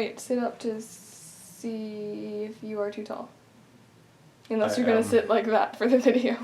Wait, sit up to see if you are too tall. Unless you're gonna sit like that for the video.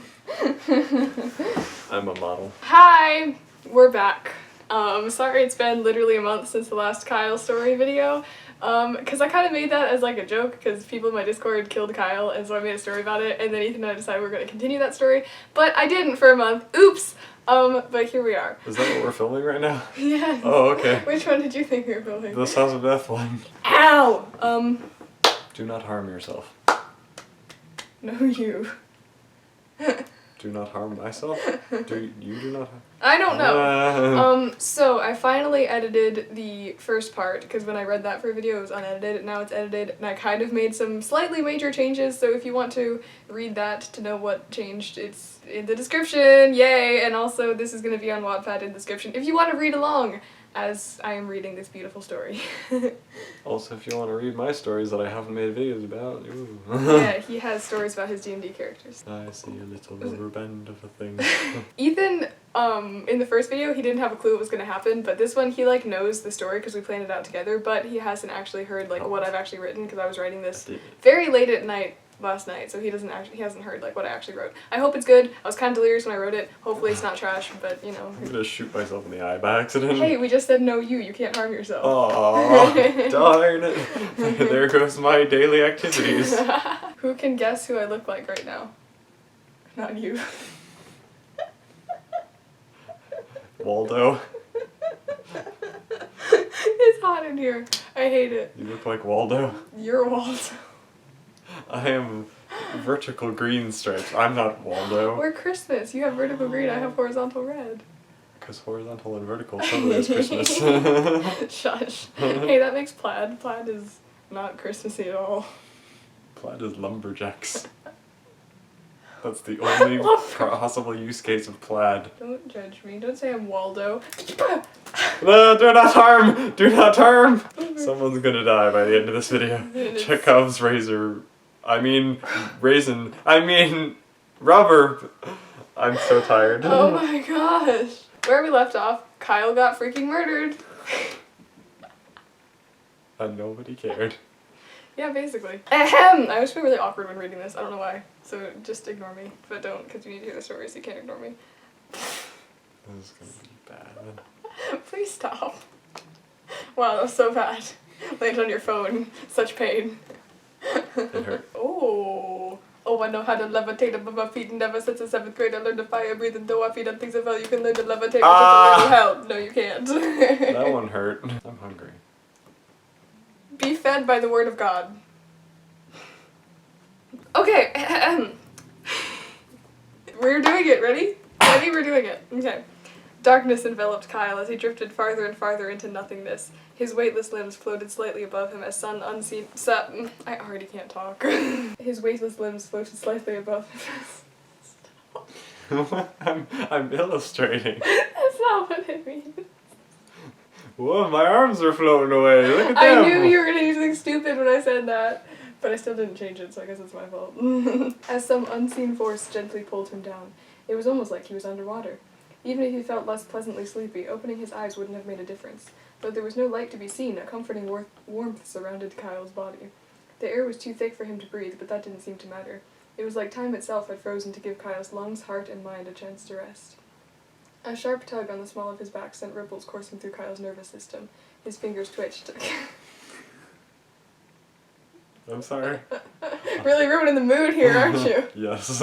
I'm a model. Hi! We're back. Sorry it's been literally a month since the last Kyle story video. Because I kind of made that as like a joke because people in my Discord killed Kyle, and so I made a story about it, and then Ethan and I decided we were going to continue that story, but I didn't for a month. Oops! But here we are. Is that what we're filming right now? Yes. Oh, okay. Which one did you think we were filming? The Sons of Death one. Ow! Do not harm yourself. No, you. Do not harm myself? Do not harm? I don't know. So I finally edited the first part, because when I read that for a video it was unedited, now it's edited, and I kind of made some slightly major changes, so if you want to read that to know what changed, it's in the description, yay! And also this is going to be on Wattpad in the description if you want to read along as I am reading this beautiful story. Also, if you want to read my stories that I haven't made videos about, ooh. Yeah, he has stories about his D&D characters. I see a little rubber band of a thing. Ethan, in the first video, he didn't have a clue what was going to happen, but this one, he, like, knows the story because we planned it out together, but he hasn't actually heard, like, what I've actually written, because I was writing this very late at night last night, so he hasn't heard, like, what I actually wrote. I hope it's good. I was kind of delirious when I wrote it. Hopefully it's not trash, but, you know. I'm gonna shoot myself in the eye by accident. Hey, we just said no you can't harm yourself. Oh, darn it. There goes my daily activities. Who can guess who I look like right now? Not you. Waldo. It's hot in here. I hate it. You look like Waldo. You're Waldo. I am vertical green stripes. I'm not Waldo. We're Christmas. You have vertical green, I have horizontal red. Because horizontal and vertical totally is Christmas. Shush. Hey, that makes plaid. Plaid is not Christmassy at all. Plaid is lumberjacks. That's the only possible use case of plaid. Don't judge me. Don't say I'm Waldo. No, do not harm! Do not harm! Someone's gonna die by the end of this video. Chekhov's razor. Raisin. Rubber. I'm so tired. Oh my gosh. Where we left off, Kyle got freaking murdered. And nobody cared. Yeah, basically. Ahem! I was feeling really awkward when reading this. I don't know why. So just ignore me. But don't, because you need to hear the story, so you can't ignore me. This is gonna be bad. Please stop. Wow, that was so bad. Landed on your phone. Such pain. It hurt. Oh. Oh, I know how to levitate above my feet, and ever since the 7th grade I learned to fire breathe, and though I feed on things of hell, you can learn to levitate with a little help. No, you can't. That one hurt. I'm hungry. Be fed by the word of God. Okay. We're doing it. Ready? Ready? We're doing it. Okay. Darkness enveloped Kyle as he drifted farther and farther into nothingness. His weightless limbs floated slightly above him as sun unseen. I already can't talk. His weightless limbs floated slightly above him. I'm illustrating. That's not what it means. Whoa, my arms are floating away. Look at them. I knew you were gonna do something stupid when I said that, but I still didn't change it, so I guess it's my fault. As some unseen force gently pulled him down, it was almost like he was underwater. Even if he felt less pleasantly sleepy, opening his eyes wouldn't have made a difference. Though there was no light to be seen, a comforting warmth surrounded Kyle's body. The air was too thick for him to breathe, but that didn't seem to matter. It was like time itself had frozen to give Kyle's lungs, heart, and mind a chance to rest. A sharp tug on the small of his back sent ripples coursing through Kyle's nervous system. His fingers twitched. I'm sorry. Really ruining the mood here, aren't you? Yes.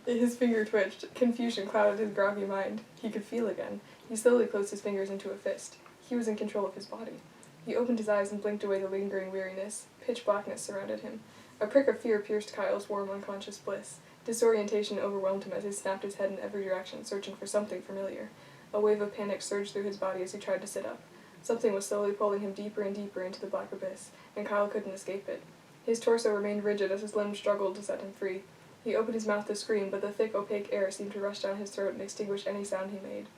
His finger twitched. Confusion clouded his groggy mind. He could feel again. He slowly closed his fingers into a fist. He was in control of his body. He opened his eyes and blinked away the lingering weariness. Pitch blackness surrounded him. A prick of fear pierced Kyle's warm, unconscious bliss. Disorientation overwhelmed him as he snapped his head in every direction, searching for something familiar. A wave of panic surged through his body as he tried to sit up. Something was slowly pulling him deeper and deeper into the black abyss, and Kyle couldn't escape it. His torso remained rigid as his limbs struggled to set him free. He opened his mouth to scream, but the thick, opaque air seemed to rush down his throat and extinguish any sound he made.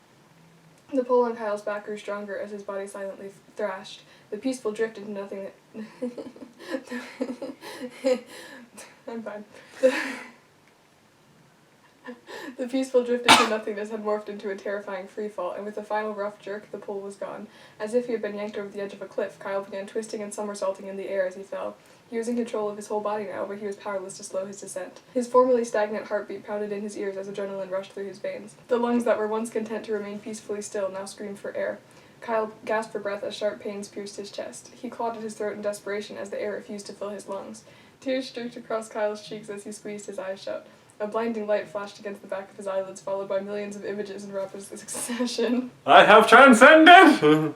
The pull on Kyle's back grew stronger as his body silently thrashed. The peaceful drift into nothing I'm fine. The peaceful drift into nothingness had morphed into a terrifying freefall, and with a final rough jerk, the pull was gone. As if he had been yanked over the edge of a cliff, Kyle began twisting and somersaulting in the air as he fell. He was in control of his whole body now, but he was powerless to slow his descent. His formerly stagnant heartbeat pounded in his ears as adrenaline rushed through his veins. The lungs that were once content to remain peacefully still now screamed for air. Kyle gasped for breath as sharp pains pierced his chest. He clawed at his throat in desperation as the air refused to fill his lungs. Tears streaked across Kyle's cheeks as he squeezed his eyes shut. A blinding light flashed against the back of his eyelids, followed by millions of images in rapid succession. I have transcended!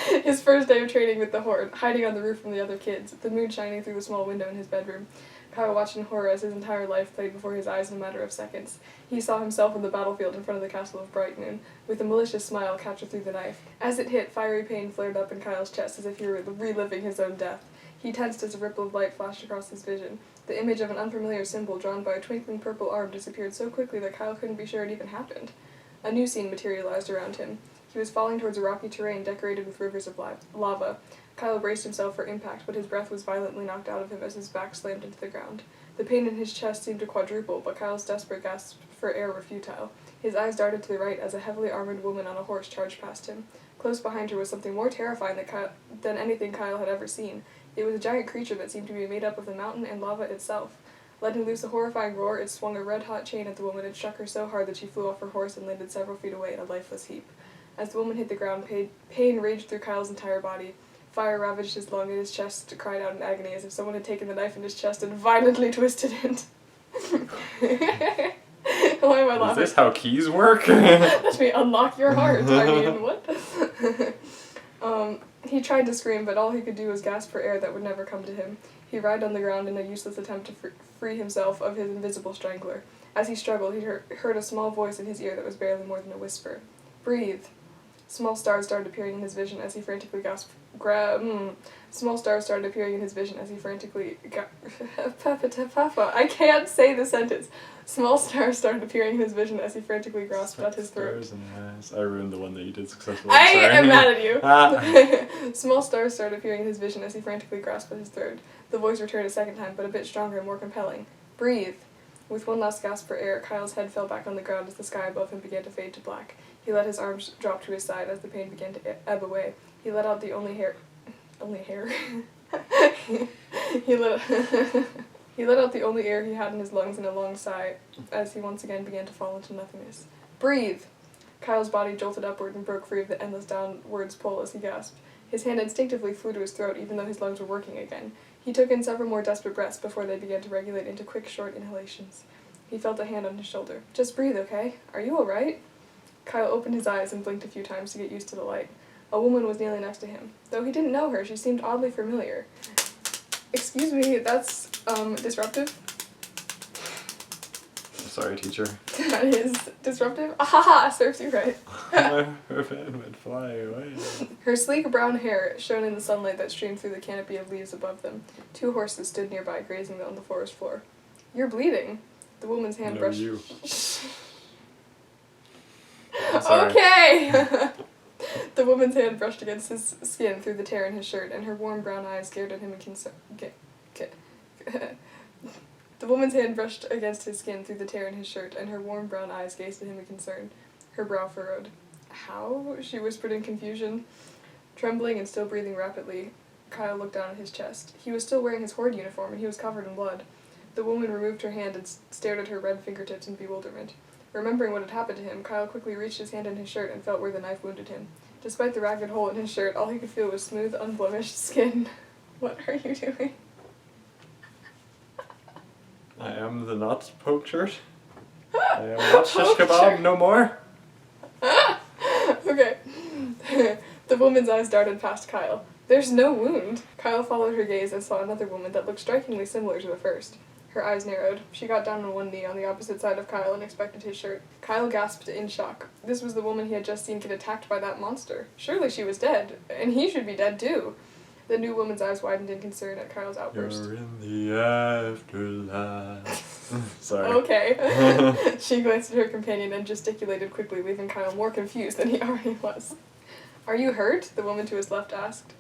His first day of training with the Horde, hiding on the roof from the other kids, the moon shining through the small window in his bedroom. Kyle watched in horror as his entire life played before his eyes in a matter of seconds. He saw himself on the battlefield in front of the castle of Bright Moon, with a malicious smile captured through the knife. As it hit, fiery pain flared up in Kyle's chest as if he were reliving his own death. He tensed as a ripple of light flashed across his vision. The image of an unfamiliar symbol drawn by a twinkling purple arm disappeared so quickly that Kyle couldn't be sure it even happened. A new scene materialized around him. He was falling towards a rocky terrain decorated with rivers of lava. Kyle braced himself for impact, but his breath was violently knocked out of him as his back slammed into the ground. The pain in his chest seemed to quadruple, but Kyle's desperate gasps for air were futile. His eyes darted to the right as a heavily armored woman on a horse charged past him. Close behind her was something more terrifying than anything Kyle had ever seen. It was a giant creature that seemed to be made up of the mountain and lava itself. Letting loose a horrifying roar, it swung a red-hot chain at the woman and struck her so hard that she flew off her horse and landed several feet away in a lifeless heap. As the woman hit the ground, pain raged through Kyle's entire body. Fire ravaged his lung and his chest cried out in agony as if someone had taken the knife in his chest and violently twisted it. Why am I laughing? Is this how keys work? Let me unlock your heart. I mean, what? He tried to scream, but all he could do was gasp for air that would never come to him. He writhed on the ground in a useless attempt to free himself of his invisible strangler. As he struggled, he heard a small voice in his ear that was barely more than a whisper. Breathe. Small stars started appearing in his vision as he frantically gasped. Small stars started appearing in his vision as he frantically Papa, I can't say the sentence. Small stars started appearing in his vision as he frantically grasped at his throat. Stars and eyes. I ruined the one that you did successfully. I am mad at you. Small stars started appearing in his vision as he frantically grasped at his throat. The voice returned a second time, but a bit stronger and more compelling. Breathe. With one last gasp for air, Kyle's head fell back on the ground as the sky above him began to fade to black. He let his arms drop to his side as the pain began to ebb away. He let out the only hair. He let out the only air he had in his lungs in a long sigh as he once again began to fall into nothingness. Breathe! Kyle's body jolted upward and broke free of the endless downwards pull as he gasped. His hand instinctively flew to his throat even though his lungs were working again. He took in several more desperate breaths before they began to regulate into quick, short inhalations. He felt a hand on his shoulder. Just breathe, okay? Are you alright? Kyle opened his eyes and blinked a few times to get used to the light. A woman was kneeling next to him. Though he didn't know her, she seemed oddly familiar. Excuse me, that's, disruptive? I'm sorry, teacher. That is disruptive? Ahaha, serves you right. My fan would fly away. Her sleek brown hair shone in the sunlight that streamed through the canopy of leaves above them. 2 horses stood nearby, grazing on the forest floor. You're bleeding. The woman's hand No, brushed... you. Okay! The woman's hand brushed against his skin through the tear in his shirt, and her warm brown eyes stared at him in concern. The woman's hand brushed against his skin through the tear in his shirt, and her warm brown eyes gazed at him in concern. Her brow furrowed. How? She whispered in confusion. Trembling and still breathing rapidly, Kyle looked down at his chest. He was still wearing his Horde uniform, and he was covered in blood. The woman removed her hand and stared at her red fingertips in bewilderment. Remembering what had happened to him, Kyle quickly reached his hand in his shirt and felt where the knife wounded him. Despite the ragged hole in his shirt, all he could feel was smooth, unblemished skin. What are you doing? I am the not poke shirt. I am not shish kebab no more. Okay. The woman's eyes darted past Kyle. There's no wound. Kyle followed her gaze and saw another woman that looked strikingly similar to the first. Her eyes narrowed. She got down on one knee on the opposite side of Kyle and inspected his shirt. Kyle gasped in shock. This was the woman he had just seen get attacked by that monster. Surely she was dead, and he should be dead too. The new woman's eyes widened in concern at Kyle's outburst. You're in the afterlife. Sorry. Okay. She glanced at her companion and gesticulated quickly, leaving Kyle more confused than he already was. Are you hurt? The woman to his left asked.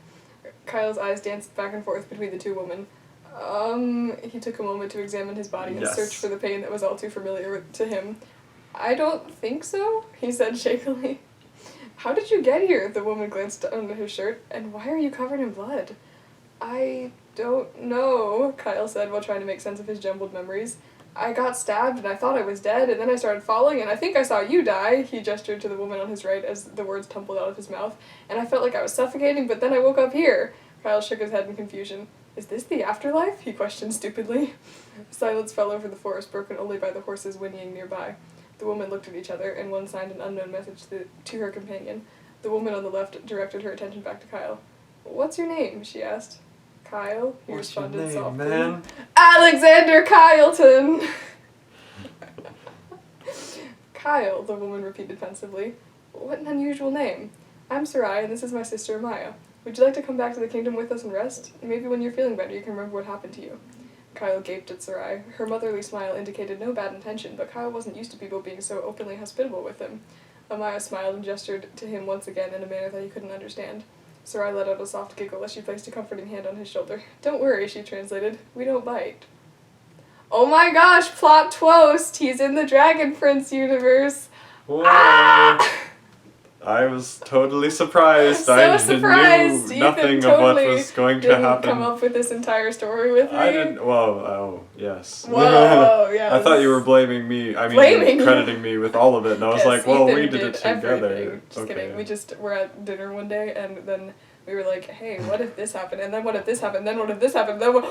Kyle's eyes danced back and forth between the two women. He took a moment to examine his body and Yes. search for the pain that was all too familiar to him. I don't think so, he said shakily. How did you get here? The woman glanced under his shirt. And why are you covered in blood? I don't know, Kyle said while trying to make sense of his jumbled memories. I got stabbed and I thought I was dead, and then I started falling, and I think I saw you die, he gestured to the woman on his right as the words tumbled out of his mouth, and I felt like I was suffocating, but then I woke up here. Kyle shook his head in confusion. Is this the afterlife? He questioned stupidly. Silence fell over the forest, broken only by the horses whinnying nearby. The women looked at each other, and one signed an unknown message to her companion. The woman on the left directed her attention back to Kyle. What's your name? She asked. Kyle, he What's your responded name, softly. man? Alexander Kyleton! Kyle, the woman repeated pensively. What an unusual name. I'm Sarai, and this is my sister Amaya. Would you like to come back to the kingdom with us and rest? Maybe when you're feeling better you can remember what happened to you. Kyle gaped at Sarai. Her motherly smile indicated no bad intention, but Kyle wasn't used to people being so openly hospitable with him. Amaya smiled and gestured to him once again in a manner that he couldn't understand. Sarai let out a soft giggle as she placed a comforting hand on his shoulder. Don't worry, she translated. We don't bite. Oh my gosh, plot twist! He's in the Dragon Prince universe! Whoa. Ah! I was totally surprised. So I surprised! knew nothing Ethan of what totally was going to didn't happen. come up with this entire story with me. I didn't. Whoa. Oh, yes. Whoa, yes. I thought you were blaming me. I mean, Blaming you. crediting me with all of it, and I was Yes, like, well, Ethan we did it together. everything. Just kidding. We just were at dinner one day, and then we were like, hey, what if this happened? And then what if this happened? And then what if this happened? And then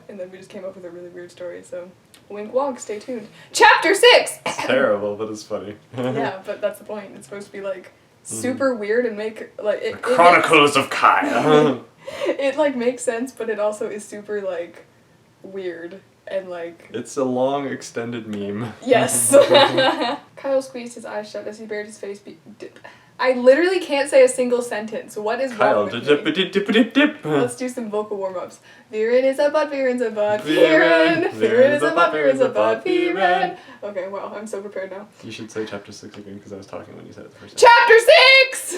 and then we just came up with a really weird story. So, wink wonk, stay tuned. Chapter 6! It's terrible, but it's funny. Yeah, but that's the point. It's supposed to be like super weird and make like The Chronicles of Kyle. it like makes sense, but it also is super like weird and like It's a long extended meme. yes. Kyle squeezed his eyes shut as he bared his face. I literally can't say a single sentence. What is Kyle, wrong with me? dip. Let's do some vocal warm-ups. Viren is a bud, Viren's a bud, Viren. Viren is a bud, Viren's a bud, Viren. Okay, wow, I'm so prepared now. You should say chapter 6 again because I was talking when you said it the first time. Chapter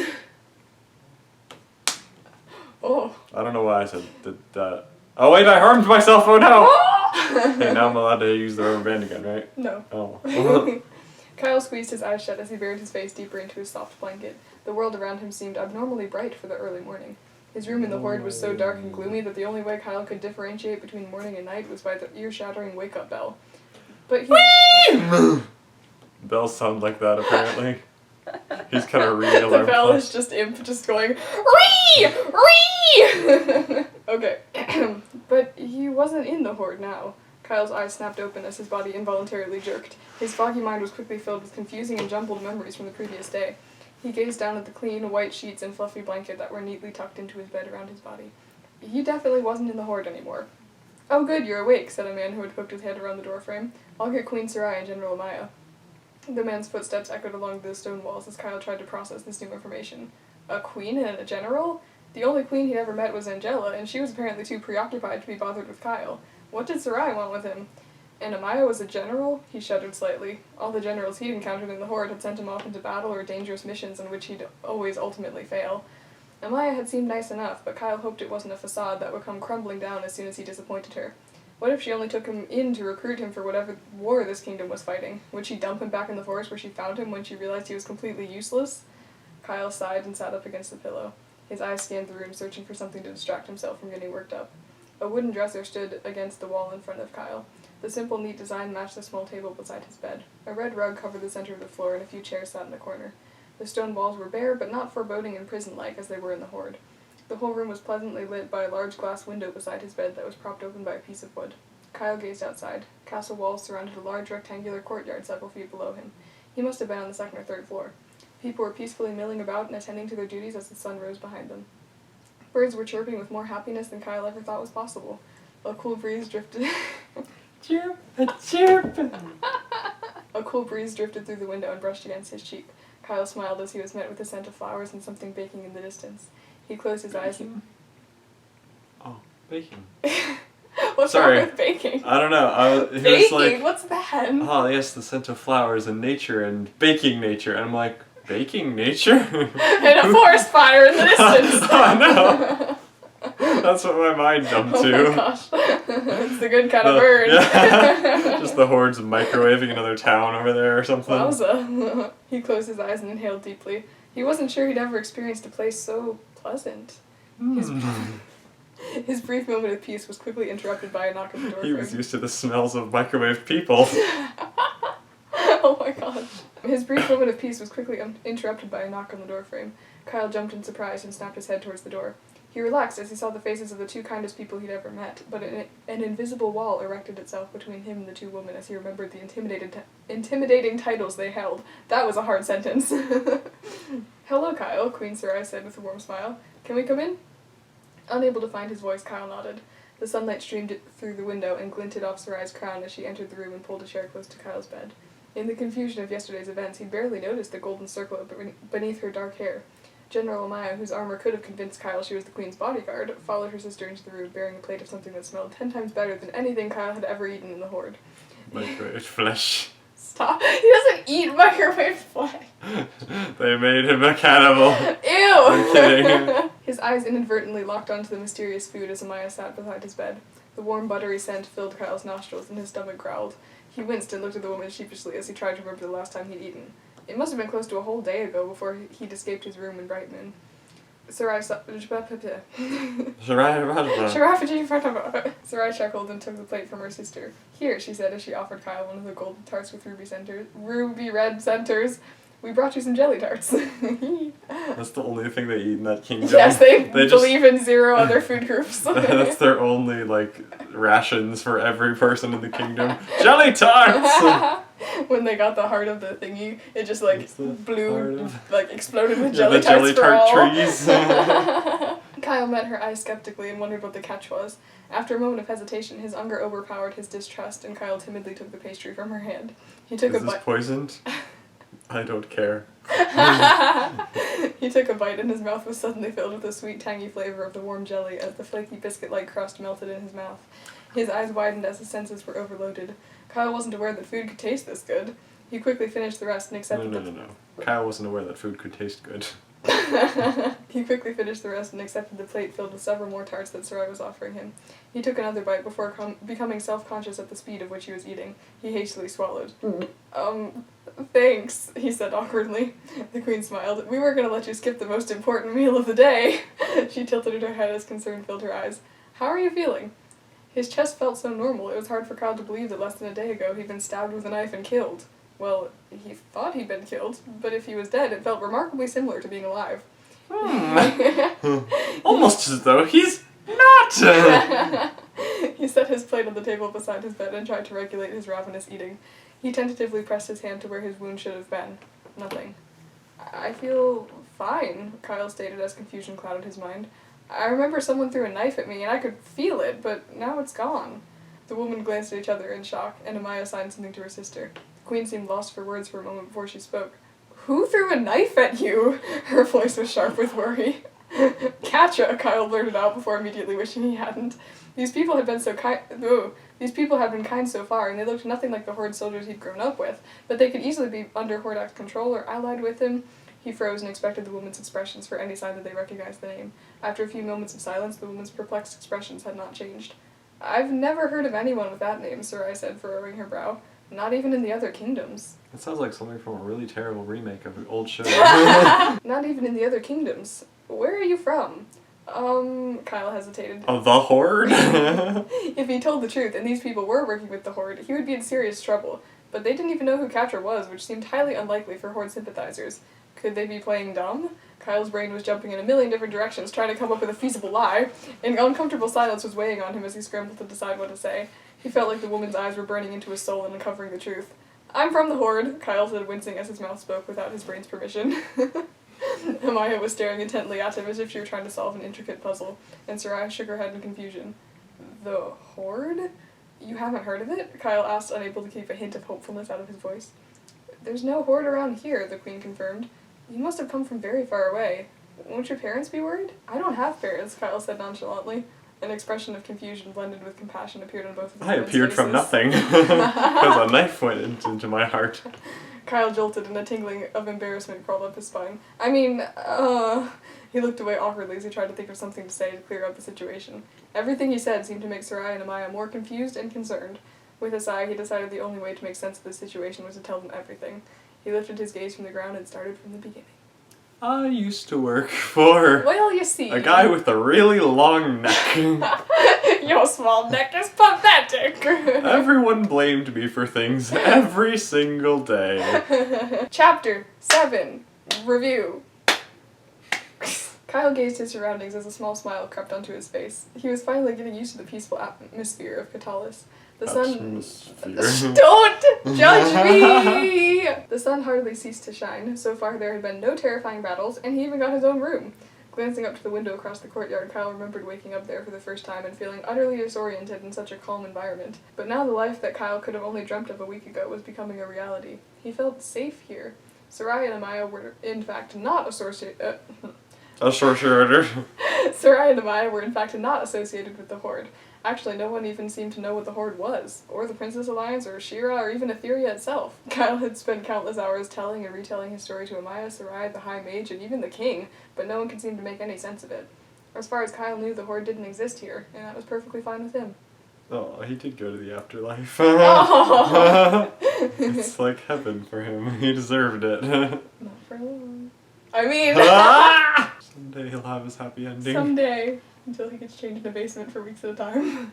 6! Oh. I don't know why I said that. Oh wait, I harmed myself, oh no! Okay, now I'm allowed to use the rubber band again, right? No. Oh. Kyle squeezed his eyes shut as he buried his face deeper into his soft blanket. The world around him seemed abnormally bright for the early morning. His room in the Horde was so dark and gloomy that the only way Kyle could differentiate between morning and night was by the ear-shattering wake-up bell. But he... Bells sound like that, apparently. He's kind of reading alarm The bell clock. is just imp just going, Ree! Ree! Okay. But he wasn't in the Horde now. Kyle's eyes snapped open as his body involuntarily jerked. His foggy mind was quickly filled with confusing and jumbled memories from the previous day. He gazed down at the clean, white sheets and fluffy blanket that were neatly tucked into his bed around his body. He definitely wasn't in the Horde anymore. Oh good, you're awake, said a man who had poked his head around the doorframe. I'll get Queen Sarai and General Amaya. The man's footsteps echoed along the stone walls as Kyle tried to process this new information. A queen and a general? The only queen he'd ever met was Angela, and she was apparently too preoccupied to be bothered with Kyle. What did Sarai want with him? And Amaya was a general? He shuddered slightly. All the generals he'd encountered in the Horde had sent him off into battle or dangerous missions in which he'd always ultimately fail. Amaya had seemed nice enough, but Kyle hoped it wasn't a facade that would come crumbling down as soon as he disappointed her. What if she only took him in to recruit him for whatever war this kingdom was fighting? Would she dump him back in the forest where she found him when she realized he was completely useless? Kyle sighed and sat up against the pillow. His eyes scanned the room, searching for something to distract himself from getting worked up. A wooden dresser stood against the wall in front of Kyle. The simple, neat design matched the small table beside his bed. A red rug covered the center of the floor, and a few chairs sat in the corner. The stone walls were bare, but not foreboding and prison-like as they were in the Horde. The whole room was pleasantly lit by a large glass window beside his bed that was propped open by a piece of wood. Kyle gazed outside. Castle walls surrounded a large rectangular courtyard several feet below him. He must have been on the second or third floor. People were peacefully milling about and attending to their duties as the sun rose behind them. Birds were chirping with more happiness than Kyle ever thought was possible. A cool breeze drifted... Chirp, a chirp. A cool breeze drifted through the window and brushed against his cheek. Kyle smiled as he was met with the scent of flowers and something baking in the distance. He closed his eyes and... Oh, baking. What's Sorry. wrong with baking? I don't know. He Baking? was like, What's that? oh yes, the scent of flowers and nature and baking nature. And I'm like, baking nature? And a forest fire in the distance. Oh no. That's what my mind jumped Oh to. my gosh. It's the good kind of bird. Yeah. Just the hordes microwaving another town over there or something. Wowza. He closed his eyes and inhaled deeply. He wasn't sure he'd ever experienced a place so pleasant. His brief moment of peace was quickly interrupted by a knock at the door. He was used to the smells of microwave people. Oh my gosh. His brief moment of peace was quickly interrupted by a knock on the doorframe. Kyle jumped in surprise and snapped his head towards the door. He relaxed as he saw the faces of the two kindest people he'd ever met, but an invisible wall erected itself between him and the two women as he remembered the intimidating titles they held. That was a hard sentence. Hello, Kyle, Queen Sarai said with a warm smile. Can we come in? Unable to find his voice, Kyle nodded. The sunlight streamed through the window and glinted off Sarai's crown as she entered the room and pulled a chair close to Kyle's bed. In the confusion of yesterday's events, he'd barely noticed the golden circle beneath her dark hair. General Amaya, whose armor could have convinced Kyle she was the Queen's bodyguard, followed her sister into the room bearing a plate of something that smelled 10 times better than anything Kyle had ever eaten in the Horde. Microwave flesh. Stop. He doesn't eat microwave flesh. They made him a cannibal. Ew! I'm kidding. His eyes inadvertently locked onto the mysterious food as Amaya sat beside his bed. The warm, buttery scent filled Kyle's nostrils and his stomach growled. He winced and looked at the woman sheepishly as he tried to remember the last time he'd eaten. It must have been close to a whole day ago before he'd escaped his room in Bright Moon. Sarai chuckled and took the plate from her sister. Here, she said as she offered Kyle one of the golden tarts with ruby red centers. We brought you some jelly tarts. That's the only thing they eat in that kingdom. Yes, they believe in zero other food groups. That's their only, rations for every person in the kingdom. Jelly tarts! When they got the heart of the thingy, it just, blew, exploded with the jelly tarts jelly for tart all. trees. Kyle met her eyes skeptically and wondered what the catch was. After a moment of hesitation, his hunger overpowered his distrust, and Kyle timidly took the pastry from her hand. He took Is this poisoned? I don't care. He took a bite and his mouth was suddenly filled with the sweet, tangy flavor of the warm jelly as the flaky biscuit-like crust melted in his mouth. His eyes widened as his senses were overloaded. Kyle wasn't aware that food could taste this good. He quickly finished the rest and accepted No. Kyle wasn't aware that food could taste good. He quickly finished the rest and accepted the plate filled with several more tarts that Sarai was offering him. He took another bite before becoming self-conscious at the speed of which he was eating. He hastily swallowed. Thanks, he said awkwardly. The Queen smiled. We were going to let you skip the most important meal of the day. She tilted her head as concern filled her eyes. How are you feeling? His chest felt so normal, it was hard for Kyle to believe that less than a day ago he'd been stabbed with a knife and killed. Well, he thought he'd been killed, but if he was dead, it felt remarkably similar to being alive. Almost as though he's not! He set his plate on the table beside his bed and tried to regulate his ravenous eating. He tentatively pressed his hand to where his wound should have been. Nothing. I feel fine, Kyle stated as confusion clouded his mind. I remember someone threw a knife at me and I could feel it, but now it's gone. The women glanced at each other in shock, and Amaya signed something to her sister. The Queen seemed lost for words for a moment before she spoke. Who threw a knife at you? Her voice was sharp with worry. Katja, Kyle blurted out before immediately wishing he hadn't. These people had been kind so far, and they looked nothing like the Horde soldiers he'd grown up with, but they could easily be under Hordak's control or allied with him. He froze and expected the woman's expressions for any sign that they recognized the name. After a few moments of silence, the woman's perplexed expressions had not changed. I've never heard of anyone with that name, Sarai said, furrowing her brow. Not even in the other kingdoms. That sounds like something from a really terrible remake of an old show. Not even in the other kingdoms. Where are you from? Kyle hesitated. Of the Horde? If he told the truth, and these people were working with the Horde, he would be in serious trouble. But they didn't even know who Katra was, which seemed highly unlikely for Horde sympathizers. Could they be playing dumb? Kyle's brain was jumping in a million different directions, trying to come up with a feasible lie. An uncomfortable silence was weighing on him as he scrambled to decide what to say. He felt like the woman's eyes were burning into his soul and uncovering the truth. I'm from the Horde, Kyle said, wincing as his mouth spoke without his brain's permission. Amaya was staring intently at him as if she were trying to solve an intricate puzzle, and Sarai shook her head in confusion. The Horde? You haven't heard of it? Kyle asked, unable to keep a hint of hopefulness out of his voice. There's no Horde around here, the Queen confirmed. You must have come from very far away. Won't your parents be worried? I don't have parents, Kyle said nonchalantly. An expression of confusion blended with compassion appeared on both of I his appeared faces. from nothing, because a knife went into my heart. Kyle jolted and a tingling of embarrassment crawled up his spine. He looked away awkwardly as he tried to think of something to say to clear up the situation. Everything he said seemed to make Sarai and Amaya more confused and concerned. With a sigh, he decided the only way to make sense of the situation was to tell them everything. He lifted his gaze from the ground and started from the beginning. I used to work for Well, you see. a guy with a really long neck. Your small neck is pathetic. Everyone blamed me for things every single day. Chapter 7. Review. Kyle gazed his surroundings as a small smile crept onto his face. He was finally getting used to the peaceful atmosphere of Katalis. The sun... Don't judge me! The sun hardly ceased to shine. So far there had been no terrifying battles, and he even got his own room. Glancing up to the window across the courtyard, Kyle remembered waking up there for the first time and feeling utterly disoriented in such a calm environment. But now the life that Kyle could have only dreamt of a week ago was becoming a reality. He felt safe here. Sarai and Amaya were in fact not associated... Sarai and Amaya were in fact not associated with the Horde. Actually, no one even seemed to know what the Horde was, or the Princess Alliance, or Shira, or even Etheria itself. Kyle had spent countless hours telling and retelling his story to Amaya, Sarai, the High Mage, and even the King, but no one could seem to make any sense of it. As far as Kyle knew, the Horde didn't exist here, and that was perfectly fine with him. Oh, he did go to the afterlife. Oh. It's like heaven for him. He deserved it. Not for long. I mean... Someday he'll have his happy ending. Someday. Until he gets chained in a basement for weeks at a time.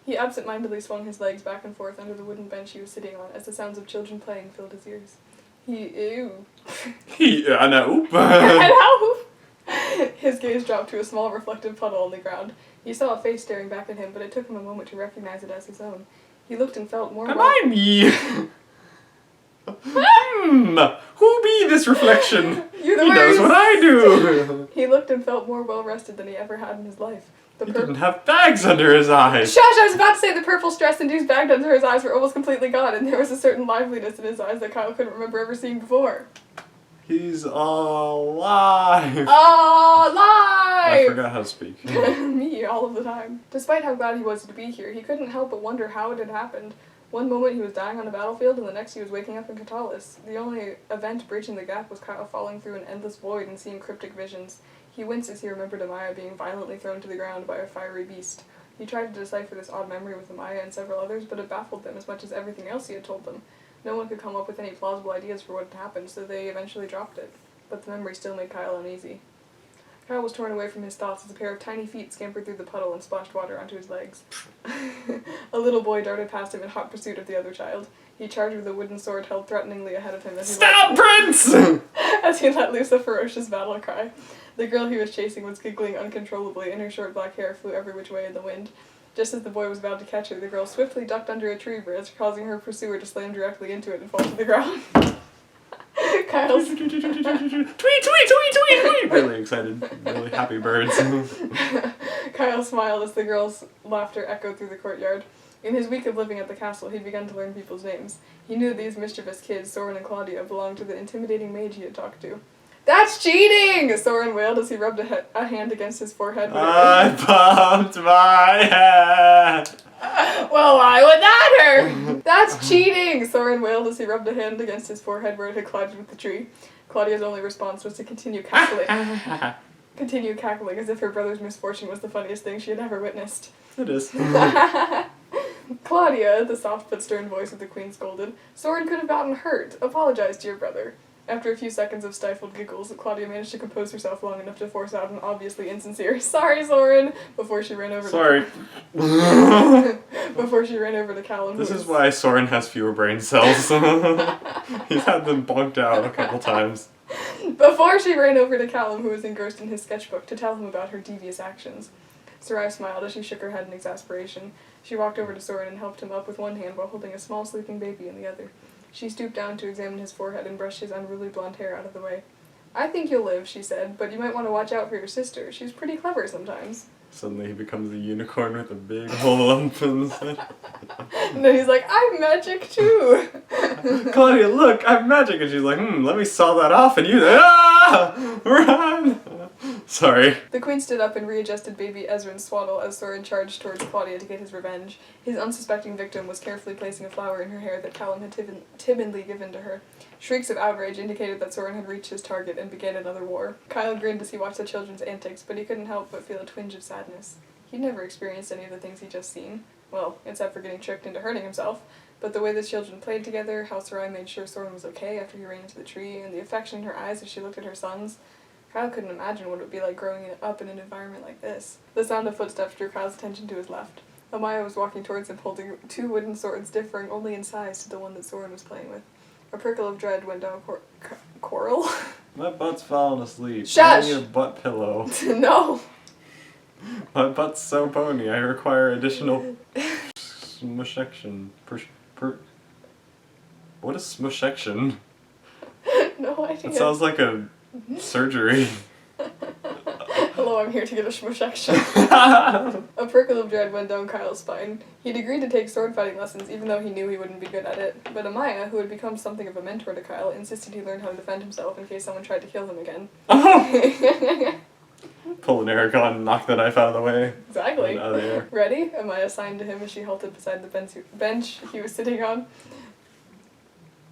He absent-mindedly swung his legs back and forth under the wooden bench he was sitting on as the sounds of children playing filled his ears. His gaze dropped to a small reflective puddle on the ground. He saw a face staring back at him, but it took him a moment to recognize it as his own. He looked and felt more... Am I me? Who be this reflection? You're the He worst. knows what I do. He looked and felt more well-rested than he ever had in his life. He didn't have bags under his eyes. Shush! I was about to say the purple stress-induced bags under his eyes were almost completely gone, and there was a certain liveliness in his eyes that Kyle couldn't remember ever seeing before. He's alive. Alive! I forgot how to speak. Me, all of the time. Despite how glad he was to be here, he couldn't help but wonder how it had happened. One moment he was dying on the battlefield, and the next he was waking up in Katalis. The only event bridging the gap was Kyle falling through an endless void and seeing cryptic visions. He winced as he remembered Amaya being violently thrown to the ground by a fiery beast. He tried to decipher this odd memory with Amaya and several others, but it baffled them as much as everything else he had told them. No one could come up with any plausible ideas for what had happened, so they eventually dropped it. But the memory still made Kyle uneasy. Kyle was torn away from his thoughts as a pair of tiny feet scampered through the puddle and splashed water onto his legs. A little boy darted past him in hot pursuit of the other child. He charged with a wooden sword held threateningly ahead of him as he Stop, Prince! as he let loose a ferocious battle cry. The girl he was chasing was giggling uncontrollably, and her short black hair flew every which way in the wind. Just as the boy was about to catch her, the girl swiftly ducked under a tree branch, causing her pursuer to slam directly into it and fall to the ground. Kyle's... tweet, tweet, tweet, tweet, tweet! Really excited. Really happy birds. Kyle smiled as the girl's laughter echoed through the courtyard. In his week of living at the castle, he'd begun to learn people's names. He knew these mischievous kids, Soren and Claudia, belonged to the intimidating mage he had talked to. That's cheating! Soren wailed as he rubbed a hand against his forehead. I bumped my head! Well, why would that hurt? That's cheating! Soren wailed as he rubbed a hand against his forehead where it had collided with the tree. Claudia's only response was to continue cackling as if her brother's misfortune was the funniest thing she had ever witnessed. It is. Claudia, the soft but stern voice of the queen scolded, Soren could have gotten hurt. Apologize to your brother. After a few seconds of stifled giggles, Claudia managed to compose herself long enough to force out an obviously insincere "Sorry, Soren," before she ran over before she ran over to Callum. This is why Soren has fewer brain cells. He's had them bonked out a couple times. Before she ran over to Callum, who was engrossed in his sketchbook, to tell him about her devious actions. Sarai smiled as she shook her head in exasperation. She walked over to Soren and helped him up with one hand while holding a small sleeping baby in the other. She stooped down to examine his forehead and brushed his unruly blonde hair out of the way. I think you'll live, she said, but you might want to watch out for your sister. She's pretty clever sometimes. Suddenly he becomes a unicorn with a big whole lump in his head. And then he's like, I'm magic too! Claudia, look, I'm magic! And she's like, let me saw that off, and you, run! Sorry. The Queen stood up and readjusted baby Ezrin's swaddle as Soren charged towards Claudia to get his revenge. His unsuspecting victim was carefully placing a flower in her hair that Callum had timidly given to her. Shrieks of outrage indicated that Soren had reached his target and began another war. Kyle grinned as he watched the children's antics, but he couldn't help but feel a twinge of sadness. He'd never experienced any of the things he'd just seen. Well, except for getting tricked into hurting himself. But the way the children played together, how Sarai made sure Soren was okay after he ran into the tree, and the affection in her eyes as she looked at her sons, Kyle couldn't imagine what it would be like growing up in an environment like this. The sound of footsteps drew Kyle's attention to his left. Amaya was walking towards him holding two wooden swords differing only in size to the one that Soren was playing with. A prickle of dread went down Coral? My butt's falling asleep. Shush! I need a butt pillow. No! My butt's so bony, I require additional smushection. What is smushection? No idea. It sounds like a surgery. Hello, I'm here to get a shmushection. A prickle of dread went down Kyle's spine. He'd agreed to take sword fighting lessons even though he knew he wouldn't be good at it. But Amaya, who had become something of a mentor to Kyle, insisted he learn how to defend himself in case someone tried to kill him again. Pull an air gun and knock the knife out of the way. Exactly. Out of the air. Ready? Amaya signed to him as she halted beside the bench he was sitting on.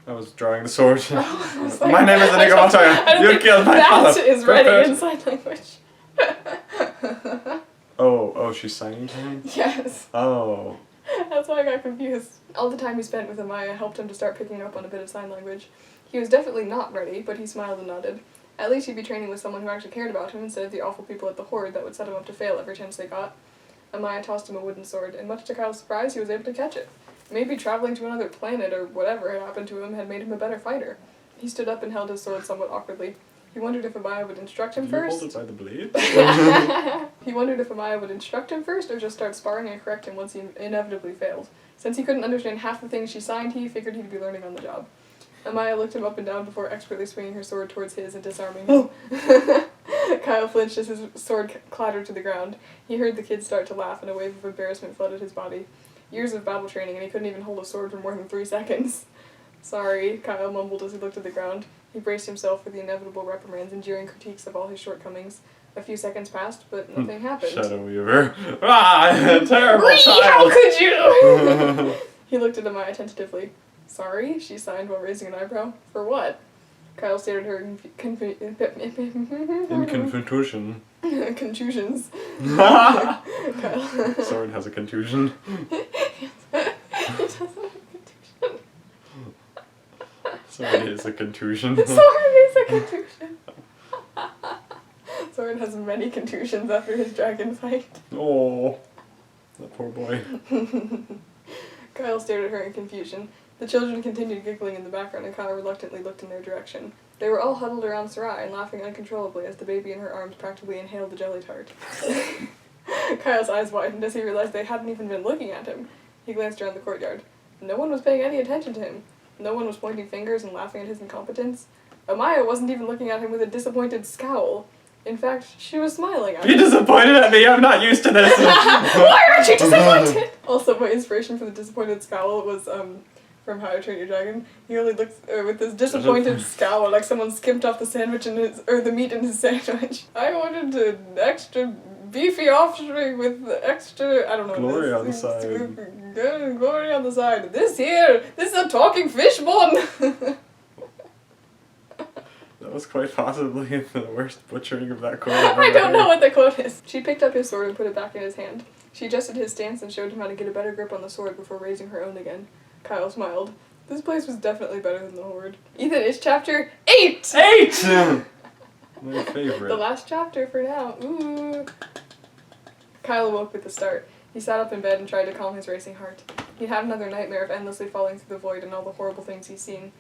I was drawing the sword. Like, my name is Inigo Montoya. You killed my father. That is ready in sign language. Oh, she's signing to him? Yes. Oh. That's why I got confused. All the time he spent with Amaya helped him to start picking up on a bit of sign language. He was definitely not ready, but he smiled and nodded. At least he'd be training with someone who actually cared about him instead of the awful people at the Horde that would set him up to fail every chance they got. Amaya tossed him a wooden sword, and much to Kyle's surprise, he was able to catch it. Maybe traveling to another planet or whatever had happened to him had made him a better fighter. He stood up and held his sword somewhat awkwardly. He wondered if Amaya would instruct him first. Hold it by the blade? He wondered if Amaya would instruct him first or just start sparring and correct him once he inevitably failed. Since he couldn't understand half the things she signed, he figured he'd be learning on the job. Amaya looked him up and down before expertly swinging her sword towards his and disarming him. Kyle flinched as his sword clattered to the ground. He heard the kid start to laugh and a wave of embarrassment flooded his body. Years of battle training and he couldn't even hold a sword for more than 3 seconds. Sorry, Kyle mumbled as he looked at the ground. He braced himself for the inevitable reprimands and jeering critiques of all his shortcomings. A few seconds passed, but nothing happened. Shadow Weaver. Ah, terrible Whee! child! How could you? He looked at Amaya tentatively. Sorry, she signed while raising an eyebrow. For what? Kyle stared at her in confusion. Contusions. Kyle. Soren has a contusion. He doesn't have a contusion. Soren is a contusion. Soren is a contusion. Soren has many contusions after his dragon fight. Oh, that poor boy. Kyle stared at her in confusion. The children continued giggling in the background and Kyle reluctantly looked in their direction. They were all huddled around Sarai and laughing uncontrollably as the baby in her arms practically inhaled the jelly tart. Kyle's eyes widened as he realized they hadn't even been looking at him. He glanced around the courtyard. No one was paying any attention to him. No one was pointing fingers and laughing at his incompetence. Amaya wasn't even looking at him with a disappointed scowl. In fact, she was smiling at him. You're disappointed at me? I'm not used to this. Why aren't you disappointed? Also, my inspiration for the disappointed scowl was, from How to Train Your Dragon. He only looks with this disappointed scowl, like someone skimped off the sandwich in his, or the meat in his sandwich. I wanted an extra beefy offspring with extra, I don't know. Glory on the side. Glory on the side. This is a talking fish bun. That was quite possibly the worst butchering of that quote. I don't know what the quote is. She picked up his sword and put it back in his hand. She adjusted his stance and showed him how to get a better grip on the sword before raising her own again. Kyle smiled. This place was definitely better than the Horde. Ethan, it's chapter 8! 8! My favorite. The last chapter for now. Ooh. Kyle awoke with a start. He sat up in bed and tried to calm his racing heart. He'd had another nightmare of endlessly falling through the void and all the horrible things he'd seen.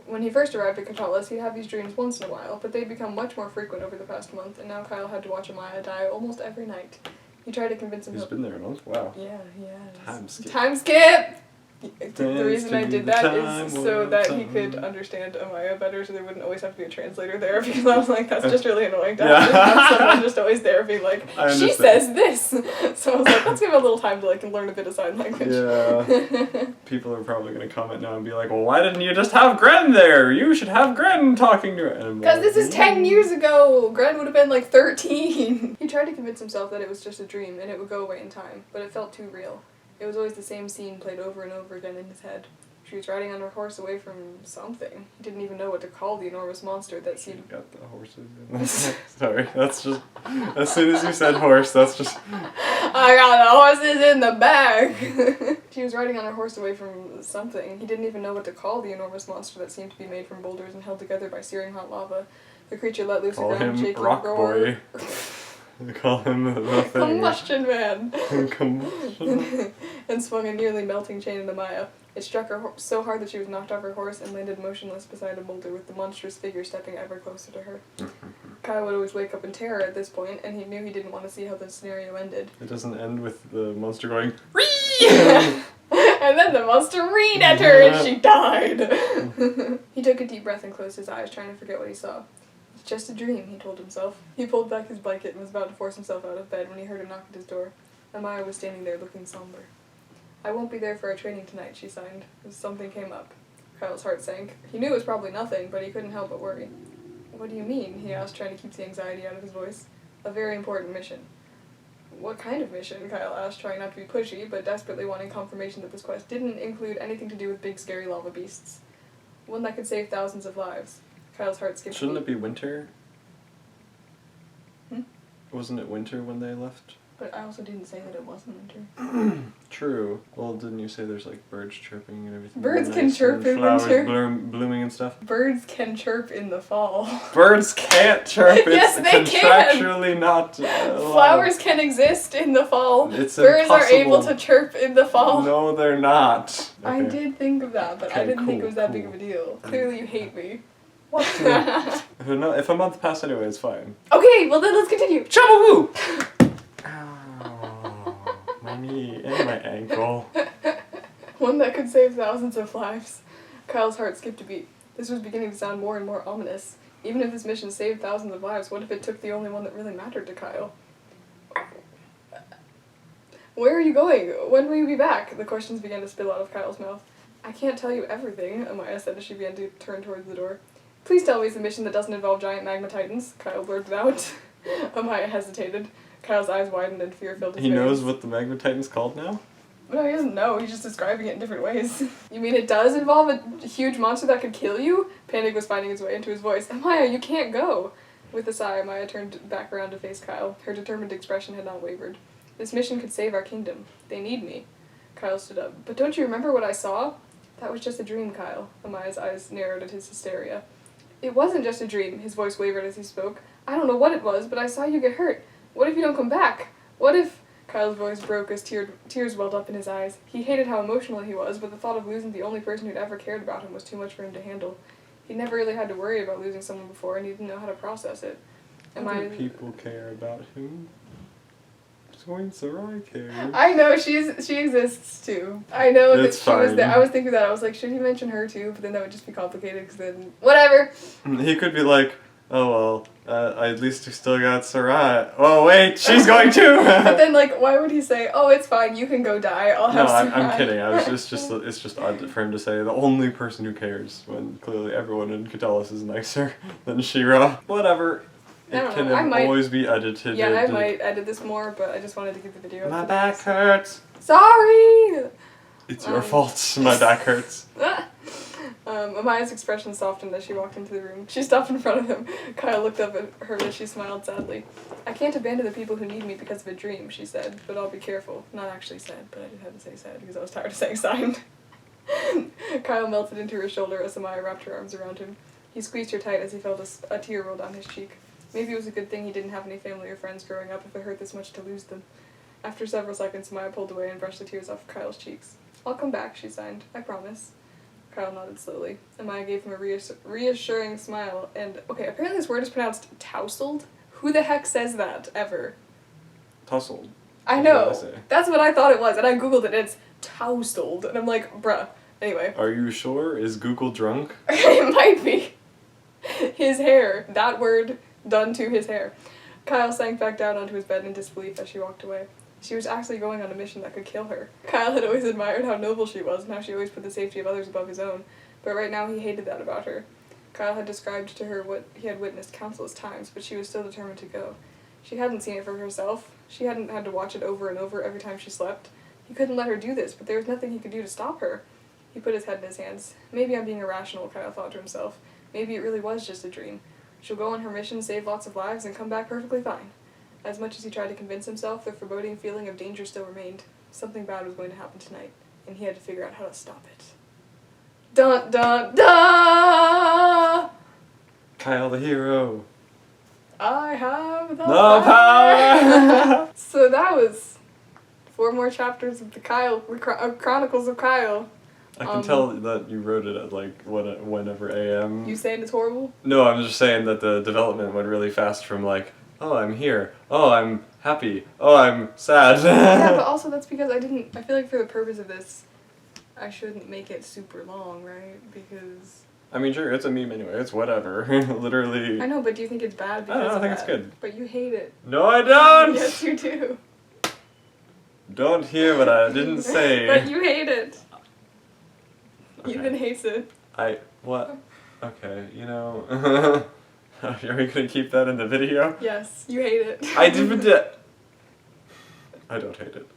When he first arrived at Katalas, he'd have these dreams once in a while, but they'd become much more frequent over the past month, and now Kyle had to watch Amaya die almost every night. He tried to convince him... He's been there a month? Wow. Yeah. Time skip. Time skip! The reason I did that is so that he could understand Amaya better, so there wouldn't always have to be a translator there, because I was like, that's just really annoying to have someone just always there being like, she says this! So I was like, let's give him a little time to like learn a bit of sign language. Yeah. People are probably going to comment now and be like, well, why didn't you just have Gren there? You should have Gren talking to her. Because this is 10 years ago! Gren would have been like 13! He tried to convince himself that it was just a dream, and it would go away in time, but it felt too real. It was always the same scene played over and over again in his head. She was riding on her horse away from something. He didn't even know what to call the enormous monster that seemed... You got the horses in Sorry, that's just... As soon as you said horse, that's just... I got the horses in the bag! She was riding on her horse away from something. He didn't even know what to call the enormous monster that seemed to be made from boulders and held together by searing hot lava. The creature let loose a ground shaking Rock roar. Boy. They call him the thing. Combustion Man! Combustion. And swung a nearly melting chain into Maya. It struck her so hard that she was knocked off her horse and landed motionless beside a boulder with the monstrous figure stepping ever closer to her. Kyle would always wake up in terror at this point, and he knew he didn't want to see how the scenario ended. It doesn't end with the monster going, and then the monster reared at her and she died! He took a deep breath and closed his eyes, trying to forget what he saw. It's just a dream, he told himself. He pulled back his blanket and was about to force himself out of bed when he heard a knock at his door. Amaya was standing there looking somber. I won't be there for our training tonight, she signed. Something came up. Kyle's heart sank. He knew it was probably nothing, but he couldn't help but worry. What do you mean? He asked, trying to keep the anxiety out of his voice. A very important mission. What kind of mission? Kyle asked, trying not to be pushy, but desperately wanting confirmation that this quest didn't include anything to do with big scary lava beasts. One that could save thousands of lives. Kyle's heart skipped. Shouldn't it be winter? Hmm? Wasn't it winter when they left? But I also didn't say that it wasn't winter. True. Well, didn't you say there's like birds chirping and everything? Birds can chirp in flowers winter. Blooming and stuff. Birds can chirp in the fall. Birds can't chirp. Yes, it's they contractually not. Flowers can exist in the fall. It's Birds impossible. are able to chirp in the fall. No, they're not. I Okay. did think of that, but Okay, I didn't think it cool, was that cool. big of a deal. Clearly you hate me. What? If a month passed anyway, it's fine. Okay, well then let's continue. Trouble Ow, my knee and my ankle. One that could save thousands of lives. Kyle's heart skipped a beat. This was beginning to sound more and more ominous. Even if this mission saved thousands of lives, what if it took the only one that really mattered to Kyle? Where are you going? When will you be back? The questions began to spill out of Kyle's mouth. I can't tell you everything, Amaya said as she began to turn towards the door. Please tell me it's a mission that doesn't involve giant magma titans, Kyle blurted out. Amaya hesitated. Kyle's eyes widened and fear filled his He veins. knows what the magma titan's called now? No, he doesn't know. He's just describing it in different ways. You mean it does involve a huge monster that could kill you? Panic was finding its way into his voice. Amaya, you can't go! With a sigh, Amaya turned back around to face Kyle. Her determined expression had not wavered. This mission could save our kingdom. They need me. Kyle stood up. But don't you remember what I saw? That was just a dream, Kyle. Amaya's eyes narrowed at his hysteria. It wasn't just a dream. His voice wavered as he spoke. I don't know what it was, but I saw you get hurt. What if you don't come back? What if... Kyle's voice broke as tears welled up in his eyes. He hated how emotional he was, but the thought of losing the only person who'd ever cared about him was too much for him to handle. He'd never really had to worry about losing someone before, and he didn't know how to process it. Other people care about him. Join Sarai cares. I know, she exists too. I know that It's she was fine. there. I was thinking that. I was like, should he mention her too? But then that would just be complicated, because then... Whatever! He could be like, oh well, I at least still got Sarai. Oh wait, she's going too! But then, like, why would he say, oh, it's fine, you can go die, I'll have No, I'm Sarai." kidding. It's just odd for him to say the only person who cares when clearly everyone in Catullus is nicer than She-Ra. Whatever. I It don't can know, I might- always be edited. Yeah, I might edit this more, but I just wanted to get the video. My up. back hurts. Sorry! It's your fault. My back hurts. Amaya's expression softened as she walked into the room. She stopped in front of him. Kyle looked up at her as she smiled sadly. I can't abandon the people who need me because of a dream, she said, but I'll be careful. Not actually said, but I did have to say sad because I was tired of saying signed. Kyle melted into her shoulder as Amaya wrapped her arms around him. He squeezed her tight as he felt a tear roll down his cheek. Maybe it was a good thing he didn't have any family or friends growing up if it hurt this much to lose them. After several seconds, Amaya pulled away and brushed the tears off Kyle's cheeks. I'll come back, she signed. I promise. Kyle nodded slowly. Amaya gave him a reassuring smile, and, okay, apparently this word is pronounced tousled. Who the heck says that, ever? Tussled. I What know. should I say? That's what I thought it was, and I googled it, and it's tousled, and I'm like, bruh. Anyway. Are you sure? Is Google drunk? It might be. His hair. That word done to his hair. Kyle sank back down onto his bed in disbelief as she walked away. She was actually going on a mission that could kill her. Kyle had always admired how noble she was and how she always put the safety of others above his own, but right now he hated that about her. Kyle had described to her what he had witnessed countless times, but she was still determined to go. She hadn't seen it for herself. She hadn't had to watch it over and over every time she slept. He couldn't let her do this, but there was nothing he could do to stop her. He put his head in his hands. Maybe I'm being irrational, Kyle thought to himself. Maybe it really was just a dream. She'll go on her mission, save lots of lives, and come back perfectly fine. As much as he tried to convince himself, the foreboding feeling of danger still remained. Something bad was going to happen tonight, and he had to figure out how to stop it. Dun dun dun! Kyle the hero. I have the power! So that was 4 more chapters of the Chronicles of Kyle. I can tell that you wrote it at like whenever AM. You saying it's horrible? No, I'm just saying that the development went really fast from like, oh, I'm here. Oh, I'm happy. Oh, I'm sad. Yeah, but also that's because I feel like for the purpose of this, I shouldn't make it super long, right? Because... I mean, sure, it's a meme anyway. It's whatever. Literally. I know, but do you think it's bad because I don't know, I think of it's that? good. But you hate it. No, I don't! Yes, you do. Don't hear what I didn't say. But you hate it. Okay. Ethan hates it. What? Okay, you know... Are we gonna keep that in the video? Yes, you hate it. I don't hate it.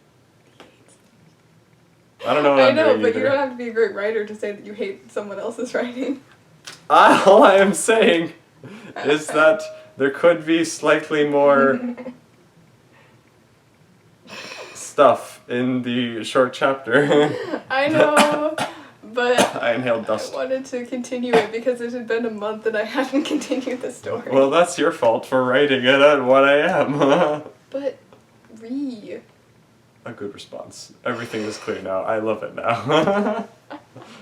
I don't know what I'm know, doing but either. you don't have to be a great writer to say that you hate someone else's writing. All I am saying is that there could be slightly more stuff in the short chapter. I know, but I inhaled dust. I wanted to continue it because it had been a month and I hadn't continued the story. Well, that's your fault for writing it at 1 a.m. But, A good response. Everything is clear now. I love it now.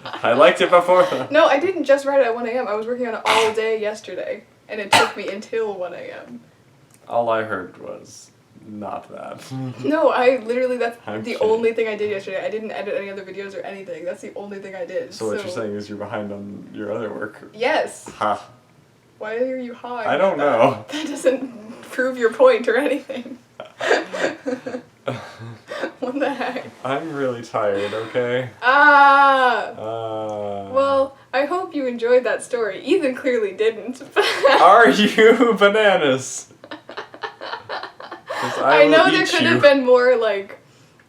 I liked it before. No, I didn't just write it at 1 a.m. I was working on it all day yesterday, and it took me until 1 a.m. All I heard was not that. No, that's I'm the kidding. only thing I did yesterday. I didn't edit any other videos or anything. That's the only thing I did. So what you're saying is you're behind on your other work. Yes. Ha. Why are you high? I don't know. That doesn't prove your point or anything. What the heck? I'm really tired, okay? Well, I hope you enjoyed that story. Ethan clearly didn't. Are you bananas? I know there could have been more, like,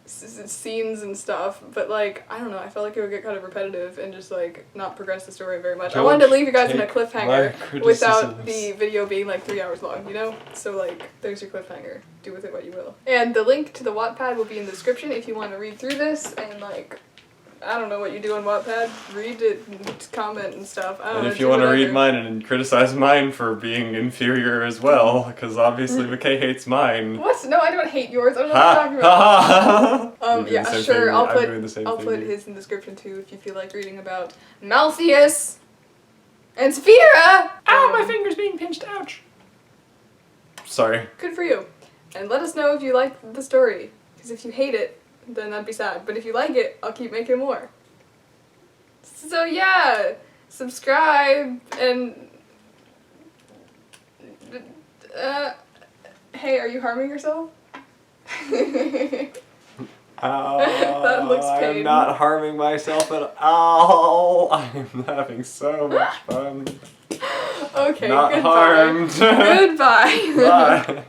scenes and stuff, but, like, I don't know, I felt like it would get kind of repetitive and just, like, not progress the story very much. I wanted to leave you guys in a cliffhanger without the video being, like, 3 hours long, you know? So, like, there's your cliffhanger. Do with it what you will. And the link to the Wattpad will be in the description if you want to read through this and, like, I don't know what you do on Wattpad. Read it and comment and stuff. I don't know. And if you want to read mine and criticize mine for being inferior as well, because obviously McKay hates mine. What? No, I don't hate yours. I don't know what you're talking about. Yeah, sure. I'll put his in the description too if you feel like reading about Maltheus and Sphera. Ow, my finger's being pinched. Ouch. Sorry. Good for you. And let us know if you like the story, because if you hate it, then that'd be sad. But if you like it, I'll keep making more. So yeah, subscribe and hey, are you harming yourself? That looks pain. I'm not harming myself at all. I'm having so much fun. Okay, not goodbye. harmed. Goodbye. Bye.